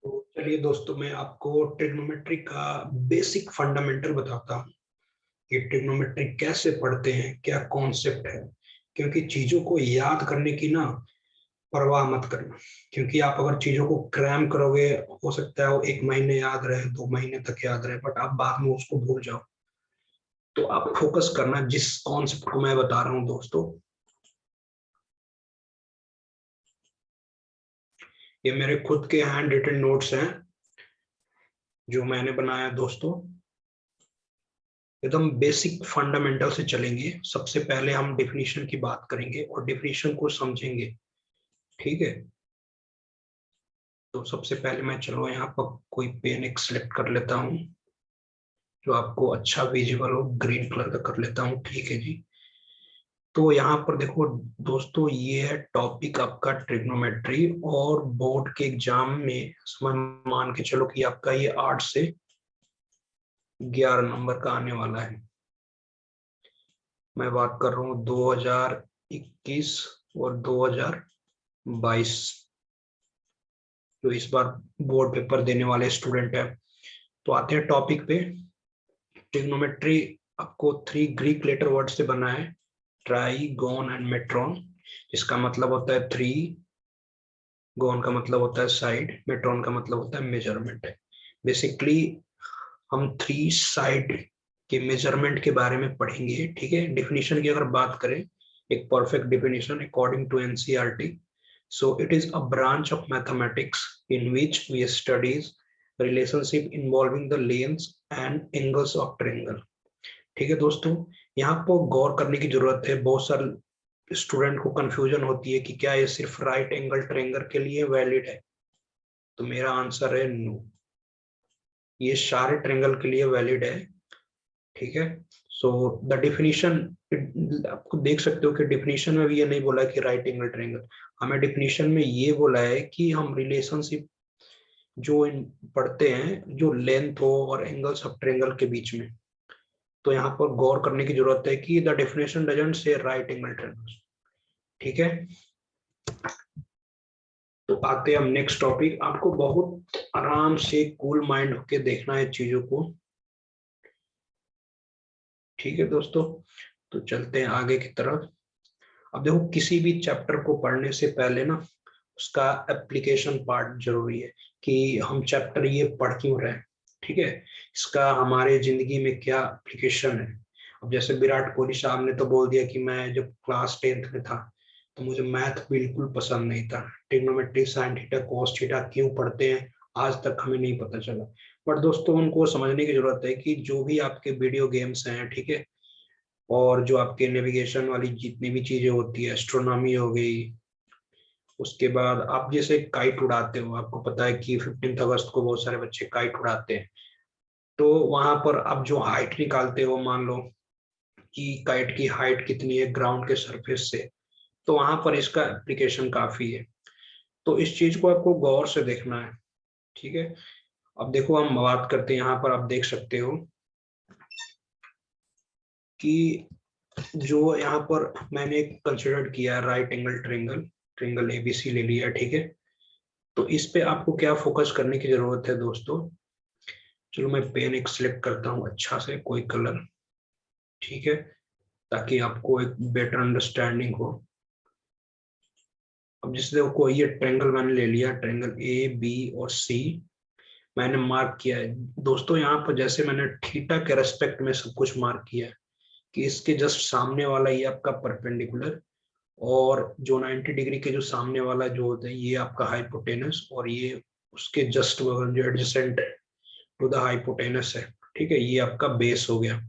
तो चलिए दोस्तों, मैं आपको ट्रिग्नोमेट्री का बेसिक फंडामेंटल बताता हूँ कि ट्रिग्नोमेट्री कैसे पढ़ते हैं, क्या कॉन्सेप्ट है। क्योंकि चीजों को याद करने की ना परवाह मत करना। क्योंकि आप अगर चीजों को क्रैम करोगे, हो सकता है वो 1 महीने याद रहे, 2 महीने तक याद रहे, बट आप बाद में उसको भूल जाओ। तो आप फोकस करना जिस कॉन्सेप्ट को मैं बता रहा हूँ दोस्तों। ये मेरे खुद के हैंड रिटन नोट्स हैं जो मैंने बनाया दोस्तों। एकदम बेसिक फंडामेंटल से चलेंगे। सबसे पहले हम डिफिनीशन की बात करेंगे और डिफिनीशन को समझेंगे। ठीक है, तो सबसे पहले मैं चलो यहाँ पर कोई पेन एक सिलेक्ट कर लेता हूँ जो आपको अच्छा विजिबल हो। ग्रीन कलर का कर लेता हूँ, ठीक है जी। तो यहाँ पर देखो दोस्तों, ये है टॉपिक आपका ट्रिग्नोमेट्री, और बोर्ड के एग्जाम में समझ मान के चलो कि आपका ये 8 से 11 नंबर का आने वाला है। मैं बात कर रहा हूँ 2021 और 2022 जो इस बार बोर्ड पेपर देने वाले स्टूडेंट है। तो आते हैं टॉपिक पे। ट्रिग्नोमेट्री आपको 3 ग्रीक लेटर वर्ड से बना है, ट्राई, गोन एंड मेट्रॉन। इसका मतलब होता है 3, गोन का मतलब होता है साइड, मेट्रॉन का मतलब होता है मेजरमेंट। बेसिकली हम 3 साइड के मेजरमेंट के बारे में पढ़ेंगे। ठीक है, डिफिनीशन की अगर बात करें, एक perfect definition according to NCERT, so it is a branch of mathematics in which we studies relationship involving the lengths and angles of triangle। ठीक है दोस्तों, यहाँ पर गौर करने की जरूरत है। बहुत सारे स्टूडेंट को कंफ्यूजन होती है कि क्या ये सिर्फ राइट एंगल ट्रायंगल के लिए वैलिड है। तो मेरा आंसर है नो, ये सारे ट्रायंगल के लिए वैलिड है। ठीक है, सो द डिफिनीशन, आपको देख सकते हो कि डिफिनीशन में भी ये नहीं बोला कि राइट एंगल ट्रायंगल। हमें डिफिनीशन में ये बोला है कि हम रिलेशनशिप जो इन पढ़ते हैं जो लेंथ हो और एंगल्स ऑफ ट्रायंगल के बीच में। तो यहाँ पर गौर करने की जरूरत है कि the definition doesn't say right angle triangle. ठीक है, तो आते हैं हम नेक्स्ट टॉपिक। आपको बहुत आराम से कूल माइंड होके देखना है चीजों को। ठीक है दोस्तों, तो चलते हैं आगे की तरफ। अब देखो, किसी भी चैप्टर को पढ़ने से पहले ना उसका एप्लीकेशन पार्ट जरूरी है कि हम चैप्टर ये पढ़ क्यों रहे हैं। ठीक है, इसका हमारे जिंदगी में क्या एप्लीकेशन है। अब जैसे विराट कोहली साहब ने तो बोल दिया कि मैं जब क्लास 10th में था तो मुझे मैथ बिल्कुल पसंद नहीं था। Trigonometry, sine theta, cos theta क्यों पढ़ते हैं आज तक हमें नहीं पता चला। बट दोस्तों, उनको समझने की जरूरत है कि जो भी आपके वीडियो गेम्स हैं, ठीक है, और जो आपके नेविगेशन वाली जितनी भी चीजें होती है, एस्ट्रोनॉमी हो गई, उसके बाद आप जैसे काइट उड़ाते हो, आपको पता है कि 15 अगस्त को बहुत सारे बच्चे काइट उड़ाते हैं। तो वहां पर आप जो हाइट निकालते हो, मान लो कि काइट की हाइट कितनी है ग्राउंड के सरफेस से, तो वहां पर इसका एप्लीकेशन काफी है। तो इस चीज को आपको गौर से देखना है। ठीक है, अब देखो हम बात करते हैं, यहाँ पर आप देख सकते हो कि जो यहाँ पर मैंने कंसिडर किया right angle triangle, triangle ABC ले लिया। ठीक है, तो इस पे आपको क्या फोकस करने की जरूरत है दोस्तों। चलो मैं पेन एक सिलेक्ट करता हूँ अच्छा से, कोई कलर। ठीक है, ताकि आपको एक बेटर अंडरस्टैंडिंग हो। अब जिससे देखो, कोई ये ट्रायंगल मैंने ले लिया, ट्रायंगल ए बी और सी मैंने मार्क किया है दोस्तों। यहाँ पर जैसे मैंने थीटा के रेस्पेक्ट में सब कुछ मार्क किया है कि इसके जस्ट सामने वाला ये आपका परपेंडिकुलर, और जो 90 डिग्री के जो सामने वाला जो होता है ये आपका हाइपोटेनस, और ये उसके जस्ट बगल जो एडजेसेंट टू द हाइपोटेनस है। ठीक है, ये आपका बेस हो गया।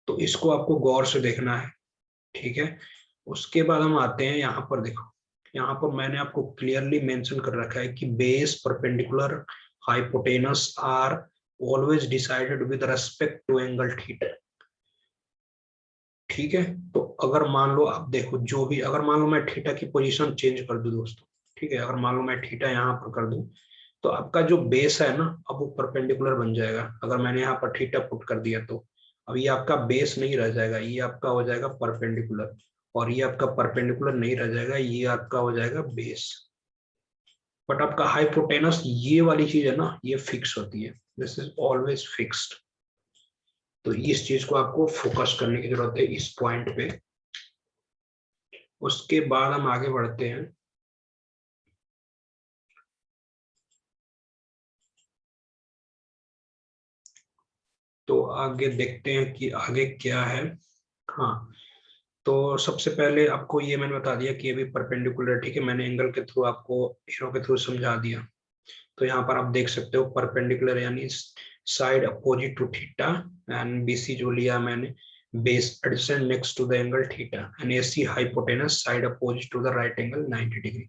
तो इसको आपको गौर से देखना है। ठीक है, उसके बाद हम आते हैं यहाँ पर। देखो, यहाँ पर मैंने आपको क्लियरली मेंशन कर रखा है कि base, perpendicular, hypotenuse are always decided with respect to angle theta. ठीक है, तो अगर मान लो आप देखो, जो भी अगर मान लो मैं थीटा की पोजीशन चेंज कर दूं दोस्तों। ठीक है, अगर मान लो मैं थीटा यहाँ पर कर दूं, तो आपका जो बेस है ना, अब वो परपेंडिकुलर बन जाएगा। अगर मैंने यहाँ पर थीटा पुट कर दिया तो अब ये आपका बेस नहीं रह जाएगा, ये आपका हो जाएगा परपेंडिकुलर। और ये आपका परपेंडिकुलर नहीं रह जाएगा, ये आपका हो जाएगा बेस। बट आपका हाइपोटेनस ये वाली चीज है ना, ये फिक्स होती है, दिस इज ऑलवेज फिक्स्ड। तो इस चीज को आपको फोकस करने की जरूरत है इस पॉइंट पे। उसके बाद हम आगे बढ़ते हैं। तो आगे देखते हैं कि आगे क्या है। हाँ, तो सबसे पहले आपको ये मैंने बता दिया कि ये भी परपेंडिकुलर, ठीक है, मैंने एंगल के थ्रू आपको एरो के थ्रू समझा दिया। तो यहाँ पर आप देख सकते हो परपेंडिकुलर यानी side opposite to theta, and BC जो लिया मैंने base adjacent next to the angle theta, and AC hypotenuse side opposite to the right angle 90 degree.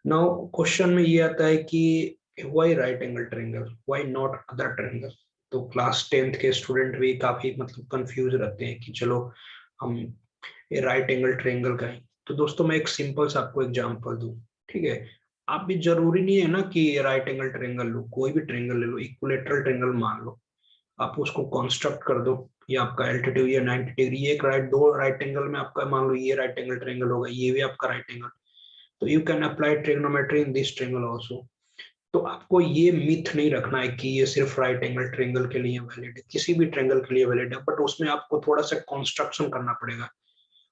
Now question में ये आता है कि why right angle triangle, why not other triangle. तो class 10th के स्टूडेंट भी काफी मतलब कंफ्यूज रहते हैं कि चलो हम ये राइट एंगल ट्रायंगल का है। तो दोस्तों मैं एक सिंपल सा आपको एग्जांपल दूं, ठीक है। आप भी जरूरी नहीं है ना कि राइट एंगल ट्रायंगल लो, कोई भी ट्रायंगल ले लो, इक्विलेटरल ट्रायंगल मान लो, आप उसको कंस्ट्रक्ट कर दो। ये आपका एल्टीट्यूड ये 90 डिग्री, ये एक राइट, दो राइट एंगल में आपका मान लो ये राइट एंगल ट्रायंगल होगा, ये भी आपका राइट एंगल। तो you can apply trigonometry in this triangle also. तो आपको ये मिथ नहीं रखना है कि ये सिर्फ राइट एंगल ट्रायंगल के लिए वैलिड है, किसी भी ट्रायंगल के लिए वैलिड है, बट उसमें आपको थोड़ा सा कंस्ट्रक्शन करना पड़ेगा।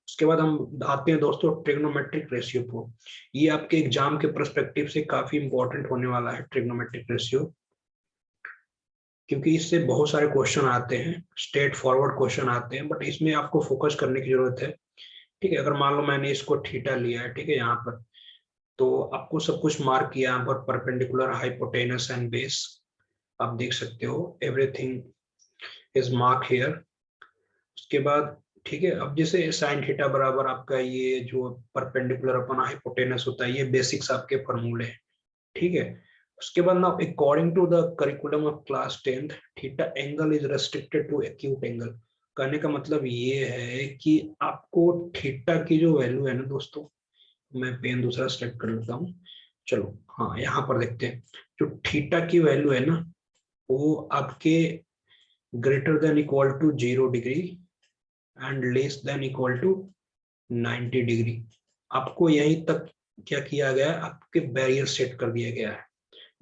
उसके बाद हम आते हैं दोस्तों ट्रिग्नोमेट्रिक रेशियो को। ये आपके एग्जाम के पर्सपेक्टिव से काफी इंपॉर्टेंट होने वाला है ट्रिग्नोमेट्रिक रेशियो, क्योंकि इससे बहुत सारे क्वेश्चन आते हैं, स्ट्रेट फॉरवर्ड क्वेश्चन आते हैं, बट इसमें आपको फोकस करने की जरूरत है। ठीक है, अगर मान लो मैंने इसको थीटा लिया है, ठीक है, यहाँ पर तो आपको सब कुछ मार्क किया यहाँ पर, परपेंडिकुलर, हाइपोटेनस एंड बेस, आप देख सकते हो एवरीथिंग इज मार्क हियर। उसके बाद ठीक है, अब जैसे साइन थीटा बराबर आपका ये जो परपेंडिकुलर अपन हाइपोटेनस होता है, ये बेसिक्स आपके फॉर्मूले हैं, ठीक है। उसके बाद ना according to the curriculum of class 10th, theta angle is restricted to acute angle. कहने का मतलब ये है कि आपको थीटा की जो वैल्यू है ना दोस्तों, मैं पेन दूसरा सेलेक्ट कर लेता हूँ। चलो हाँ, यहाँ पर देखते हैं, जो थीटा की वैल्यू है ना, वो आपके greater than equal to 0 degree and less than equal to 90 degree. आपको यहीं तक क्या किया गया है, आपके बैरियर सेट कर दिया गया है।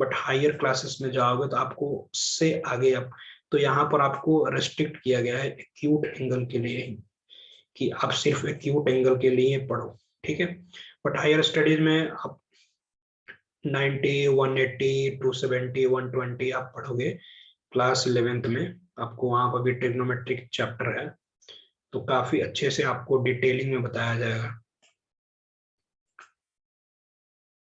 बट हायर क्लासेस में जाओगे तो आपको उससे आगे आप, तो यहाँ पर आपको रेस्ट्रिक्ट किया गया है एक्यूट एंगल के लिए ही, कि आप सिर्फ एक्यूट एंगल के लिए पढ़ो, ठीक है। बट हायर स्टडीज में आप 90, 180, 270, 120 आप पढ़ोगे क्लास 11th में, आपको वहां पर भी ट्रिग्नोमेट्रिक चैप्टर है, तो काफी अच्छे से आपको डिटेलिंग में बताया जाएगा।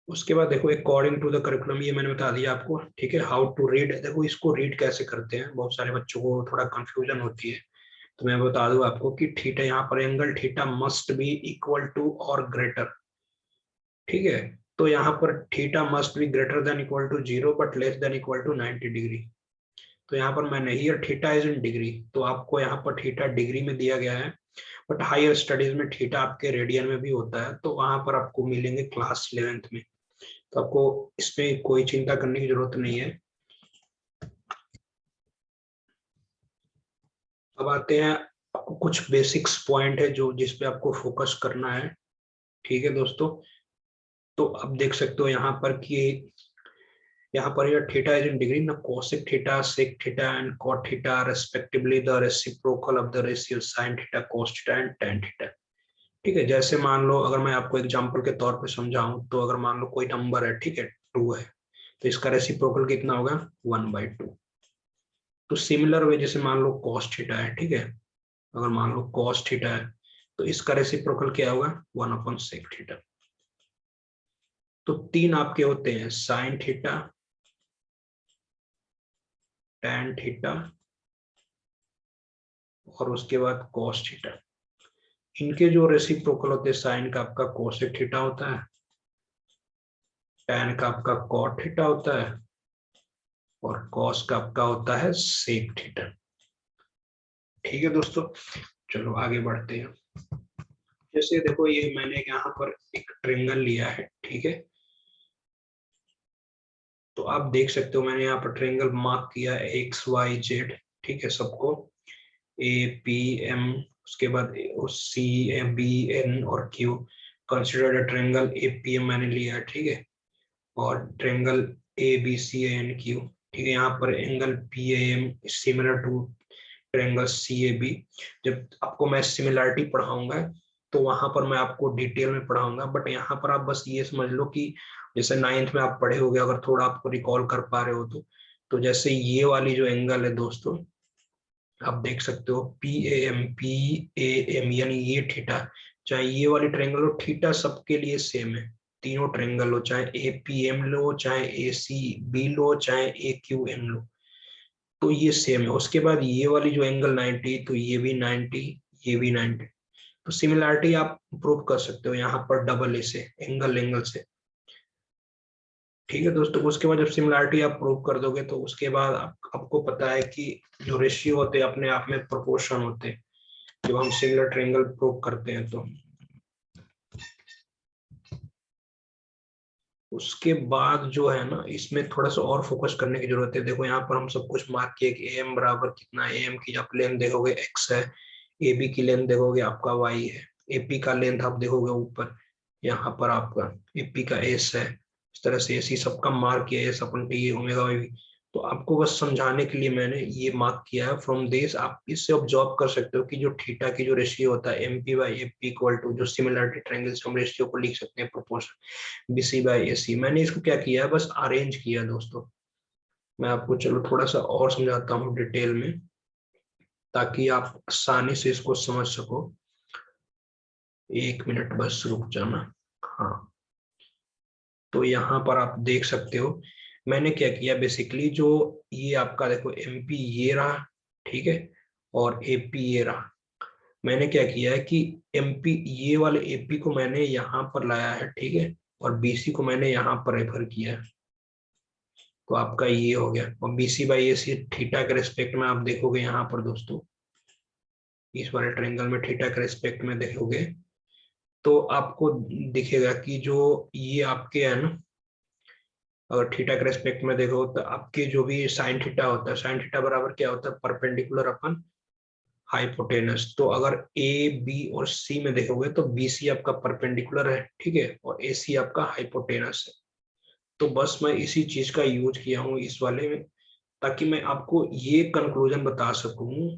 उसके बाद देखो अकॉर्डिंग टू द करिकुलम, ये मैंने बता दिया आपको, ठीक है। हाउ टू रीड, देखो इसको रीड कैसे करते हैं, बहुत सारे बच्चों को थोड़ा कंफ्यूजन होती है। तो मैं बता दूं आपको कि थीटा, यहाँ पर angle theta must be equal to और ग्रेटर, ठीक है। तो यहाँ पर theta must be greater than equal to 0 but less than equal to 90 degree. तो यहाँ पर मैंने here theta is in degree, तो आपको यहाँ पर थीटा डिग्री में दिया गया है। बट हायर स्टडीज में थीटा आपके रेडियन में भी होता है, तो वहां पर आपको मिलेंगे क्लास 11th में। तो आपको इसमें कोई चिंता करने की जरूरत नहीं है। अब आते हैं, आपको कुछ बेसिक्स पॉइंट है जो जिस पे आपको फोकस करना है, ठीक है दोस्तों। तो आप देख सकते हो यहाँ पर कि यहाँ पर यह थीटा इज इन डिग्री ना, cosec theta, sec theta and cot theta respectively the reciprocal of the ratio sine theta, cos theta and tan theta. ठीक है, जैसे मान लो अगर मैं आपको एग्जांपल के तौर पे समझाऊं, तो अगर मान लो कोई नंबर है, ठीक है, 2 है, तो इसका रेसिप्रोकल कितना होगा, 1/2। तो सिमिलर वे जैसे मान लो cos थीटा है, ठीक है, अगर मान लो cos थीटा है, तो इसका रेसिप्रोकल क्या होगा, 1/sec थीटा। तो 3 आपके होते हैं, साइन थीटा, tan थीटा और उसके बाद cos थीटा। इनके जो रेसिप्रोकल होते हैं, साइन का आपका cosec थीटा होता है, tan का आपका cot थीटा होता है, और cos का आपका होता है sec थीटा। ठीक है दोस्तों, चलो आगे बढ़ते हैं। जैसे देखो ये मैंने यहाँ पर एक ट्रेंगल लिया है, ठीक है, तो आप देख सकते हो मैंने यहाँ पर ट्रेंगल मार्क किया है XYZ, ठीक है, सबको APM, उसके बाद CBN और Q। कंसिडर ट्रेंगल APM मैंने लिया है, ठीक है। और triangle A B C N Q, ठीक है। यहाँ पर angle P M similar to triangle C A B. जब आपको मैं सिमिलरिटी पढ़ाऊंगा तो वहां पर मैं आपको डिटेल में पढ़ाऊंगा, बट यहाँ पर आप बस ये समझ लो कि जैसे 9th में आप पढ़े होगे, अगर थोड़ा आपको रिकॉल कर पा रहे हो तो जैसे ये वाली जो एंगल है दोस्तों, आप देख सकते हो पी ए एम यानी ये थीटा, चाहे ये वाली ट्रायंगल हो, थीटा सबके लिए सेम है। तीनों ट्रायंगल हो, चाहे ए पी एम लो, चाहे ए सी बी लो, चाहे ए क्यू एम लो, तो ये सेम है। उसके बाद ये वाली जो एंगल 90, तो ये भी 90, ये भी 90। तो सिमिलरिटी आप प्रूव कर सकते हो यहाँ पर डबल ए से, एंगल एंगल से, ठीक है दोस्तों। उसके बाद जब सिमिलरिटी आप प्रूव कर दोगे तो उसके बाद आपको पता है कि जो रेशियो होते हैं अपने आप में प्रोपोर्शन होते हैं जब हम सिमिलर ट्रायंगल प्रूव करते हैं। तो उसके बाद जो है ना, इसमें थोड़ा सा और फोकस करने की जरूरत है। देखो यहाँ पर हम सब कुछ मार्क किए कि एम बराबर कितना है, एम की आप लेंथ देखोगे एक्स है, ए बी की लेंथ देखोगे आपका वाई है, एपी का लेंथ आप देखोगे ऊपर यहाँ पर आपका एपी का एस है। इस तरह से एसी सबका मार्क किया, S upon T omega Y. तो आपको बस समझाने के लिए मैंने ये मार्क किया है। फ्रॉम दिस आप इससे ऑब्जर्व कर सकते हो कि जो थीटा की जो रेशियो होता है M P by A P equal to, जो सिमिलरिटी ट्रायंगल से हम रेशियो को लिख सकते हैं प्रोपोर्शन बीसी बाई एसी। मैंने इसको क्या किया है, बस अरेंज किया दोस्तों। मैं आपको चलो थोड़ा सा और समझाता हूँ डिटेल में, ताकि आप आसानी से इसको समझ सको। एक मिनट बस रुक जाना। हाँ, तो यहाँ पर आप देख सकते हो मैंने क्या किया बेसिकली, जो ये आपका देखो एमपी ये रहा, ठीक है, और एपी ये रहा। मैंने क्या किया है कि एमपी ये वाले एपी को मैंने यहाँ पर लाया है, ठीक है, और बीसी को मैंने यहाँ पर रेफर किया है। तो आपका ये हो गया। और बीसी बाई एसी थीटा के रेस्पेक्ट में आप देखोगे यहाँ पर दोस्तों, इस वाले ट्रायंगल में थीटा के रेस्पेक्ट में देखोगे तो आपको दिखेगा कि जो ये आपके है ना, अगर थीटा के रेस्पेक्ट में देखो तो आपके जो भी साइन थीटा होता है, साइन थीटा बराबर क्या होता है, परपेंडिकुलर अपन हाइपोटेनस। तो अगर ए बी और सी में देखोगे तो बी सी आपका परपेंडिकुलर है, ठीक है, और ए सी आपका हाइपोटेनस है। तो बस मैं इसी चीज का यूज किया हूँ इस वाले में, ताकि मैं आपको ये कंक्लूजन बता सकूं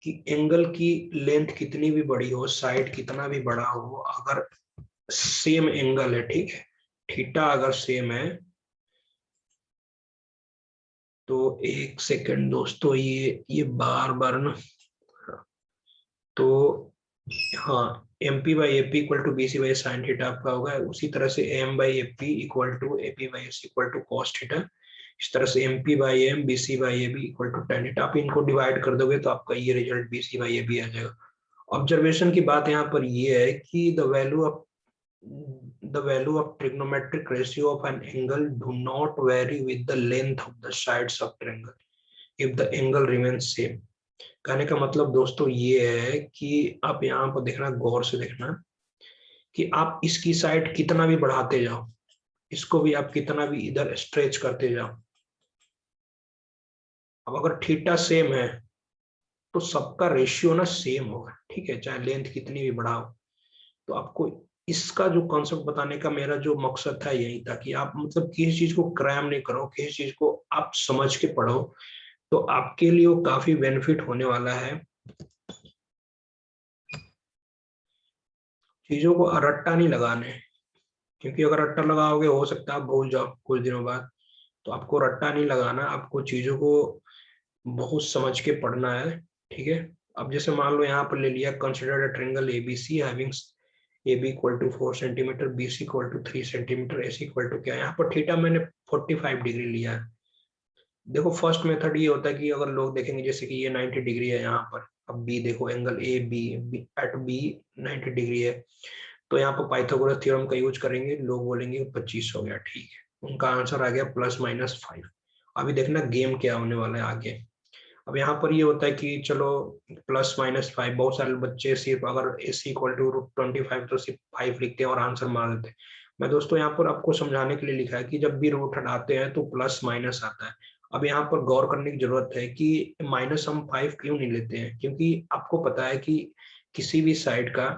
कि एंगल की लेंथ कितनी भी बड़ी हो, साइड कितना भी बड़ा हो, अगर सेम एंगल है, ठीक है, थीटा अगर सेम है तो एक सेकंड दोस्तों, ये बार बार ना, तो हाँ, M P by AP equal to B C by sine theta आपका होगा। उसी तरह से M by AP equal to AP by S equal to cos theta. इस तरह से M P by M B C by A B equal to tan theta. आप इनको डिवाइड कर दोगे तो आपका ये result B C by A B आ जाएगा। ऑब्जर्वेशन की बात यहाँ पर ये है कि the value of trigonometric ratio of an angle do not vary with the length of the sides of triangle if the angle remains same। कहने का मतलब दोस्तों ये है कि आप यहाँ पर देखना, गौर से देखना कि आप इसकी साइड कितना भी बढ़ाते जाओ, इसको भी आप कितना भी इधर स्ट्रेच करते जाओ, अब अगर थीटा सेम है तो सबका रेशियो ना सेम होगा, ठीक है, चाहे लेंथ कितनी भी बढ़ाओ। तो आपको इसका जो कॉन्सेप्ट बताने का मेरा जो मकसद था यही था कि आप मतलब किसी चीज को क्रैम नहीं करो, किसी चीज को आप समझ के पढ़ो, तो आपके लिए वो काफी बेनिफिट होने वाला है। चीजों को रट्टा नहीं लगाने, क्योंकि अगर रट्टा लगाओगे हो सकता है आप भूल जाओ कुछ दिनों बाद। तो आपको रट्टा नहीं लगाना, आपको चीजों को बहुत समझ के पढ़ना है, ठीक है। अब जैसे मान लो यहाँ पर ले लिया, consider a triangle ABC having A B equal to 4 centimetre, B C equal to 3 centimetre, A C equal to क्या, यहाँ पर थीटा मैंने 45 डिग्री लिया है। देखो फर्स्ट मेथड ये होता है कि अगर लोग देखेंगे जैसे कि ये 90 डिग्री है यहाँ पर, अब बी देखो angle A B at B 90 degree है, तो यहाँ पर पाइथागोरस थ्योरम का यूज करेंगे, लोग बोलेंगे 25 हो गया, ठीक है, उनका आंसर आ गया +-5। अभी देखना गेम क्या होने वाला है आगे। अब यहाँ पर ये होता है कि चलो +-5, बहुत सारे बच्चे सिर्फ अगर AC इक्वल टू √25 तो सिर्फ 5 लिखते हैं और आंसर मार देते हैं। मैं दोस्तों यहाँ पर आपको समझाने के लिए लिखा है कि जब भी रूट हटाते हैं तो प्लस माइनस आता है। अब यहाँ पर गौर करने की जरूरत है कि माइनस हम 5 क्यों नहीं लेते हैं, क्योंकि आपको पता है कि किसी भी साइड का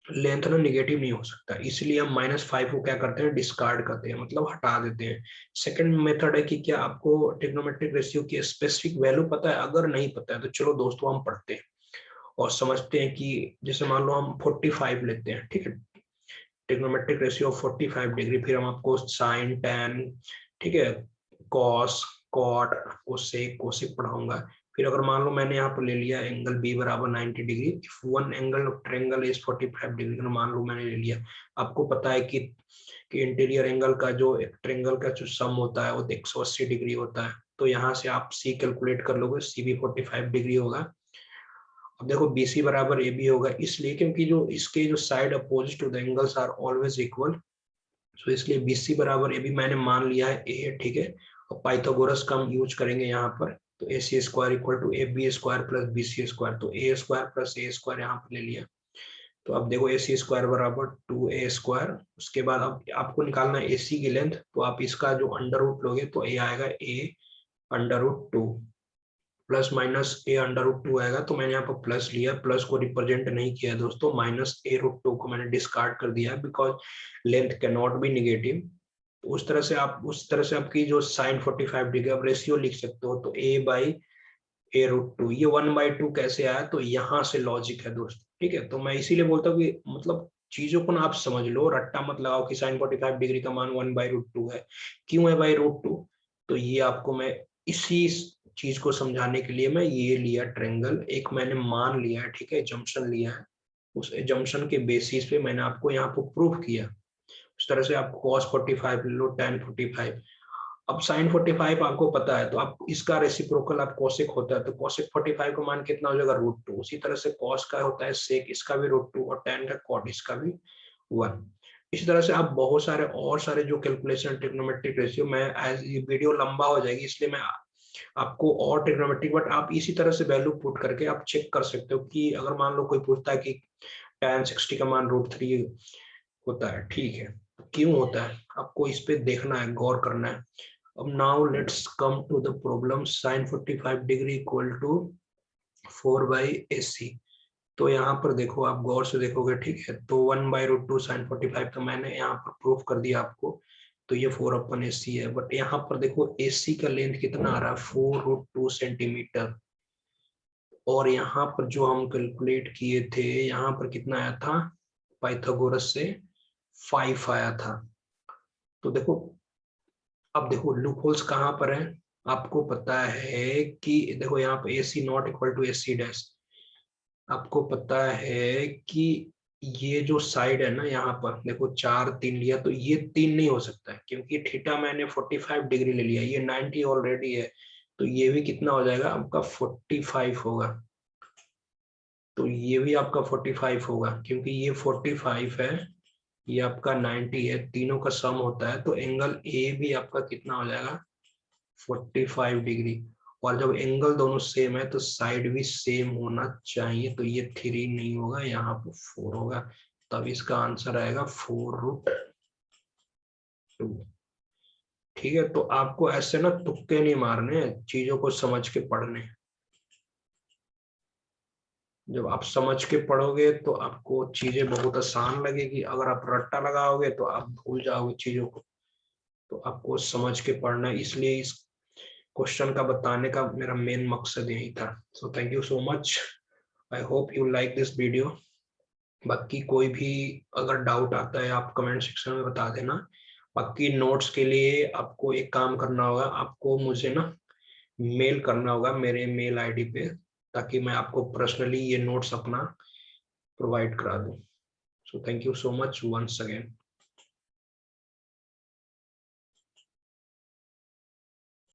लेंथ ना निगेटिव नहीं हो सकता, इसलिए हम -5 को क्या करते हैं, डिस्कार्ड करते हैं, मतलब हटा देते हैं। सेकंड मेथड है कि क्या आपको ट्रिग्नोमेट्रिक रेशियो की स्पेसिफिक वैल्यू पता है? अगर नहीं पता है तो चलो दोस्तों हम पढ़ते हैं और समझते हैं कि जैसे मान लो हम 45 लेते हैं, ठीक है, ट्रिग्नोमेट्रिक रेशियो ऑफ 45 डिग्री, फिर हम आपको साइन, टेन, ठीक है, कॉस, कॉट, कोसेक, कोसेक पढ़ाऊंगा। फिर अगर मान लो मैंने यहाँ पर ले लिया एंगल बी बराबर 90 degree, if one angle of triangle is 45 degree, तो मान लो मैंने ले लिया, आपको पता है कि इंटीरियर एंगल का जो एक ट्रायंगल का जो सम होता है वो 180 डिग्री होता है, तो यहाँ से आप सी कैलकुलेट कर लोगे, सी भी 45 डिग्री होगा। अब देखो BC बराबर AB होगा, इसलिए क्योंकि जो इसके जो side opposite to the angles are always equal, so इसलिए BC बराबर AB मैंने मान लिया है A, ठीक है। और पाइथागोरस का हम यूज करेंगे यहाँ पर, तो AC square equal to AB square plus BC square, तो A square plus A square यहाँ पर ले लिया। तो अब देखो AC स्क्वायर बराबर 2A स्क्वायर, उसके बाद अब आपको निकालना है AC की लेंथ, तो आप इसका जो अंडर रूट लोगे तो A आएगा A under root 2 plus minus A under root 2 आएगा, तो मैंने यहाँ पर प्लस लिया, प्लस को रिप्रेजेंट नहीं किया दोस्तों, माइनस A रूट 2 को मैंने डिस्कार्ड कर दिया because length can not be negative. उस तरह से आपकी जो साइन 45 डिग्री आप रेशियो लिख सकते हो, तो A बाई A रूट 2, ये 1/2 कैसे आया, तो यहाँ से लॉजिक है दोस्तों, ठीक है। तो मैं इसीलिए बोलता हूँ कि मतलब चीजों को ना आप समझ लो, रट्टा मत लगाओ कि साइन 45 डिग्री का मान 1/√2 है, क्यों है √2, तो ये आपको मैं इसी चीज को समझाने के लिए मैं ये लिया ट्रायंगल, एक मैंने मान लिया है, ठीक है, जंक्शन लिया है, उस जंक्शन के बेसिस पे मैंने आपको यहाँ पर प्रूफ किया। उस तरह से आप cos 45 ले लो, tan 45, अब sin 45 आपको पता है, तो आप इसका रेसिप्रोकल आप कोसेक होता है, तो कोसेक 45 का मान कितना हो जाएगा, √2। उसी तरह से cos का होता है सेक, इसका भी √2, और tan का cot, इसका भी 1। इसी तरह से आप बहुत सारे और सारे जो कैलकुलेशन ट्रिग्नोमेट्रिक रेशियो, मैं एज ये वीडियो लंबा हो जाएगी इसलिए मैं आपको और ट्रिग्नोमेट्रिक, बट आप इसी तरह से वैल्यू पुट करके आप चेक कर सकते हो कि अगर मान लो कोई पूछता है कि tan 60 का मान √3 होता है, ठीक है, क्यों होता है, आपको इस पे देखना है, गौर करना है। अब now let's come to the problem, sin 45 degree equal to 4/AC। तो यहाँ पर देखो, आप गौर से देखोगे, ठीक है, तो 1/√2 sin 45 का मैंने यहाँ पर प्रूफ कर दिया आपको, तो ये 4/AC है, बट यहाँ पर देखो AC का लेंथ कितना आ रहा है, 4√2 सेंटीमीटर, और यहाँ पर जो हम कैलकुलेट किए थे, यहाँ पर कितना आया था, पाइथागोरस से 5 आया था। तो देखो, अब देखो लूप होल्स कहाँ पर है, आपको पता है कि देखो यहाँ पे AC not equal to AC dash, आपको पता है कि ये जो साइड है ना, यहाँ पर देखो 4 3 लिया, तो ये 3 नहीं हो सकता है क्योंकि थीटा मैंने 45 डिग्री ले लिया, ये 90 ऑलरेडी है, तो ये भी कितना हो जाएगा आपका 45 होगा, तो ये भी आपका 45 होगा, क्योंकि ये 45 है, ये आपका 90 है, तीनों का सम होता है, तो एंगल A भी आपका कितना हो जाएगा 45 डिग्री, और जब एंगल दोनों सेम है तो साइड भी सेम होना चाहिए, तो ये 3 नहीं होगा, यहाँ पर 4 होगा, तब इसका आंसर आएगा 4√2। ठीक है, तो आपको ऐसे ना तुक्के नहीं मारने, चीजों को समझ के पढ़ने, जब आप समझ के पढ़ोगे तो आपको चीजें बहुत आसान लगेगी, अगर आप रट्टा लगाओगे तो आप भूल जाओगे चीजों को, तो आपको समझ के पढ़ना है, इसलिए इस क्वेश्चन का बताने का मेरा मेन मकसद यही था। सो thank you so much, I hope you like this video. बाकी कोई भी अगर डाउट आता है आप कमेंट सेक्शन में बता देना। बाकी नोट्स के लिए आपको एक काम करना होगा, आपको मुझे ना मेल करना होगा मेरे मेल आईडी पे, ताकि मैं आपको पर्सनली ये नोट्स अपना प्रोवाइड करा दूं। So thank you so much once again.